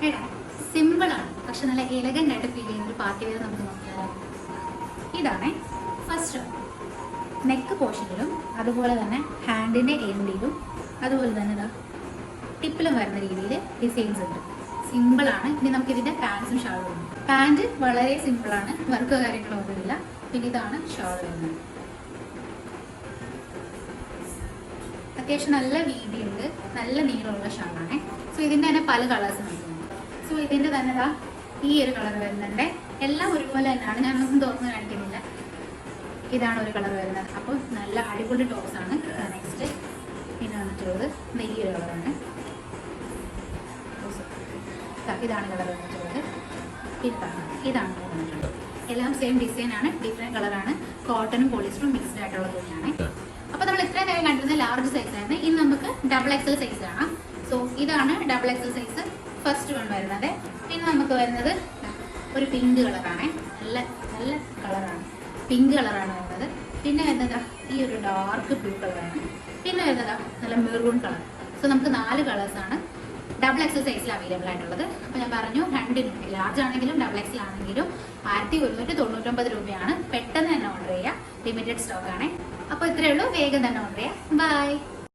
എടാ സിമ്പിളാണ്, പക്ഷെ നല്ല എലഗൻ്റ് ആയിട്ട് ഫീൽ ചെയ്യുന്ന ഒരു പാർട്ടി വെയർ നമുക്ക് നോക്കിയാലോ. ഇതാണേ ഫസ്റ്റ് നെക്ക് പോർഷനിലും അതുപോലെ തന്നെ ഹാൻഡിൻ്റെ എൻഡിലും അതുപോലെ തന്നെ ഇതാ ടിപ്പിലും വരുന്ന രീതിയിൽ ഡിസൈൻസ് ഉണ്ട്. സിമ്പിളാണ്. ഇനി നമുക്ക് ഇതിൻ്റെ പാൻസും ഷാളും ഉണ്ട്. പാൻറ് വളരെ സിമ്പിളാണ്, വർക്ക് കാര്യങ്ങളോ ഒന്നുമില്ല. പിന്നെ ഇതാണ് ഷാൾ വരുന്നത്. അത്യാവശ്യം നല്ല വീതിയുണ്ട്, നല്ല നീളമുള്ള ഷാളാണ്. സോ ഇതിൻ്റെ തന്നെ പല കളേഴ്സ് വരുന്നുണ്ട്. സോ ഇതിൻ്റെ തന്നെ ഈ ഒരു കളർ വരുന്നുണ്ട്. എല്ലാം ഒരുപോലെ തന്നെയാണ്, ഞാനൊന്നും തുറന്ന് കാണിക്കുന്നില്ല. ഇതാണ് ഒരു കളർ വരുന്നത്. അപ്പോൾ നല്ല അടിപൊളി ടോപ്സ് ആണ്. നെക്സ്റ്റ് പിന്നെ വന്നിട്ടുള്ളത് ഈ ഒരു കളറാണ്. ഇതാണ് കളർ വന്നിട്ടുള്ളത്. പിന്നെ ഇതാണ് വന്നിട്ടുള്ളത്. എല്ലാം സെയിം ഡിസൈൻ ആണ്, ഡിഫറെൻറ്റ് കളറാണ്. കോട്ടണും പോളിസ്റ്ററും മിക്സ്ഡ് ആയിട്ടുള്ള തുണിയാണ്. അപ്പോൾ നമ്മൾ ഇത്രയും നേരം കണ്ടിരുന്ന ലാർജ് സൈസ് ആയിരുന്നു. ഇനി നമുക്ക് ഡബിൾ എക്സൽ സൈസ് കാണാം. സോ ഇതാണ് double XL size first one വരുന്നത്. പിന്നെ നമുക്ക് വരുന്നത് ഒരു പിങ്ക് കളറാണ്. നല്ല നല്ല കളറാണ്, പിങ്ക് കളറാണ് വരുന്നത്. പിന്നെ വരുന്നത് ഈ ഒരു ഡാർക്ക് ബ്ലൂ കളറാണ്. പിന്നെ വരുന്നത് നല്ല മെറൂൺ കളർ. സോ നമുക്ക് 4 കളേഴ്സാണ് ഡബിൾ എക്സൽ സൈസിൽ അവൈലബിൾ ആയിട്ടുള്ളത്. അപ്പോൾ ഞാൻ പറഞ്ഞു, രണ്ടിനും ലാർജ് ആണെങ്കിലും ഡബിൾ എക്സൽ ആണെങ്കിലും 1199 രൂപയാണ്. പെട്ടെന്ന് തന്നെ ഓർഡർ ചെയ്യുക, ലിമിറ്റഡ് സ്റ്റോക്ക് ആണ്. അപ്പോൾ ഇത്രയേ ഉള്ളൂ, വേഗം തന്നെ ഓർഡർ ചെയ്യാം. ബൈ.